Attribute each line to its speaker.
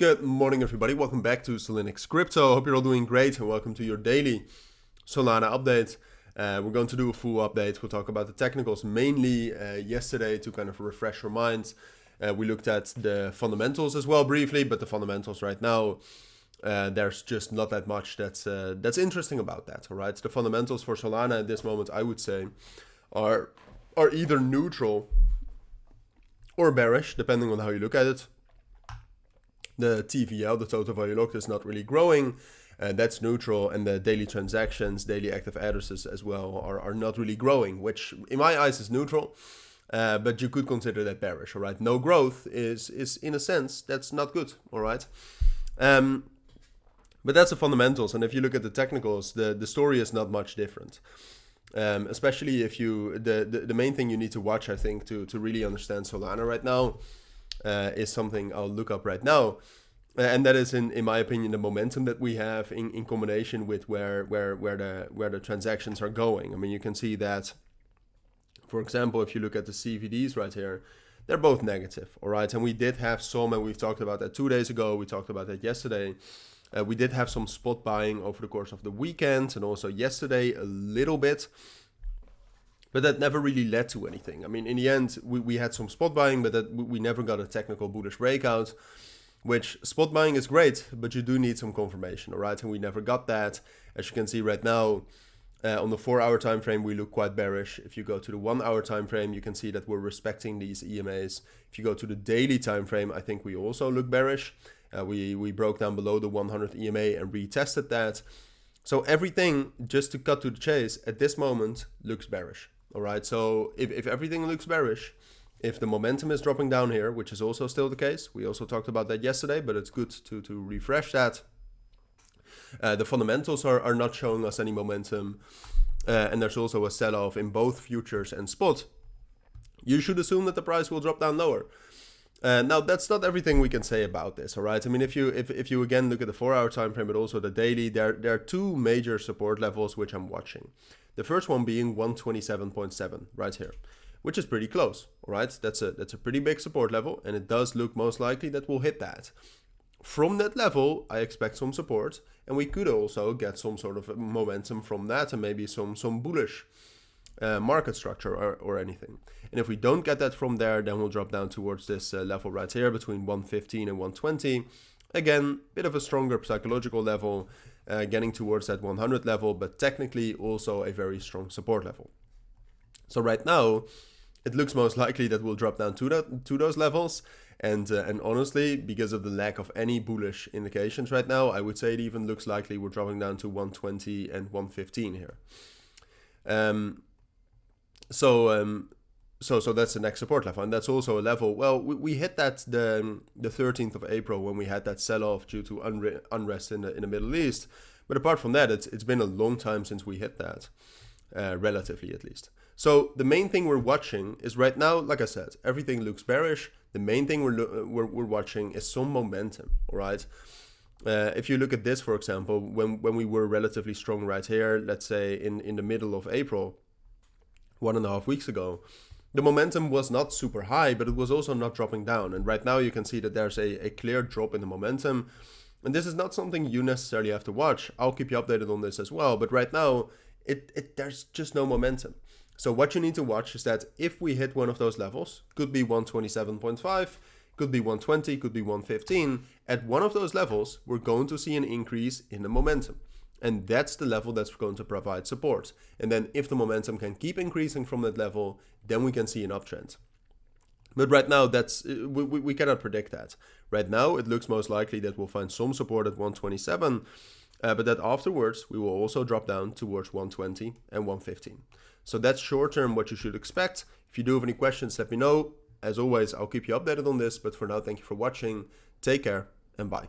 Speaker 1: Good morning, everybody. Welcome back to Cilinix Crypto. Hope you're all doing great and welcome to your daily Solana update. We're going to do a full update. We'll talk about the technicals mainly yesterday to kind of refresh our minds. We looked at the fundamentals as well briefly, but the fundamentals right now, there's just not that much that's interesting about that. All right, the fundamentals for Solana at this moment, I would say, are either neutral or bearish, depending on how you look at it. The TVL, the total value locked, is not really growing, and that's neutral, and the daily transactions, daily active addresses as well are not really growing, which in my eyes is neutral, but you could consider that bearish. All right, no growth is in a sense that's not good. All right, but that's the fundamentals, and if you look at the technicals, the story is not much different. Especially if you the main thing you need to watch, I think, to really understand Solana right now. Is something I'll look up right now, and that is in my opinion the momentum that we have in combination with where the transactions are going. I mean, you can see that, for example, if you look at the CVDs right here, they're both negative. All right, and we did have some, and we've talked about that 2 days ago, we talked about that yesterday. We did have some spot buying over the course of the weekend and also yesterday a little bit. But that never really led to anything. I mean, in the end, we had some spot buying, but that we never got a technical bullish breakout, which spot buying is great, but you do need some confirmation, all right? And we never got that. As you can see right now, on the 4-hour time frame, we look quite bearish. If you go to the 1-hour time frame, you can see that we're respecting these EMAs. If you go to the daily time frame, I think we also look bearish. We broke down below the 100 EMA and retested that. So everything, just to cut to the chase, at this moment looks bearish. All right, so if everything looks bearish, if the momentum is dropping down here, which is also still the case, we also talked about that yesterday, but it's good to refresh that. The fundamentals are not showing us any momentum, and there's also a sell-off in both futures and spot. You should assume that the price will drop down lower. Now, that's not everything we can say about this, all right? I mean, if you again look at the 4-hour time frame, but also the daily, there are two major support levels which I'm watching. The first one being 127.7 right here, which is pretty close, all right? That's a pretty big support level, and it does look most likely that we'll hit that. From that level, I expect some support, and we could also get some sort of momentum from that, and maybe some bullish market structure or anything. And if we don't get that from there, then we'll drop down towards this level right here between 115 and 120. Again, bit of a stronger psychological level, getting towards that 100 level, but technically also a very strong support level. So right now, it looks most likely that we'll drop down to those levels. And honestly, because of the lack of any bullish indications right now, I would say it even looks likely we're dropping down to 120 and 115 here. So that's the next support level, and that's also a level. Well, we hit that the 13th of April when we had that sell-off due to unrest in the Middle East. But apart from that, it's been a long time since we hit that, relatively at least. So the main thing we're watching is right now, like I said, everything looks bearish. The main thing we're watching is some momentum. All right. If you look at this, for example, when we were relatively strong right here, let's say in the middle of April, 1.5 weeks ago, the momentum was not super high, but it was also not dropping down. And right now you can see that there's a clear drop in the momentum. And this is not something you necessarily have to watch. I'll keep you updated on this as well. But right now, there's just no momentum. So what you need to watch is that if we hit one of those levels, could be 127.5, could be 120, could be 115. At one of those levels, we're going to see an increase in the momentum. And that's the level that's going to provide support. And then if the momentum can keep increasing from that level, then we can see an uptrend. But right now, we cannot predict that. Right now, it looks most likely that we'll find some support at 127, but that afterwards, we will also drop down towards 120 and 115. So that's short term what you should expect. If you do have any questions, let me know. As always, I'll keep you updated on this. But for now, thank you for watching. Take care and bye.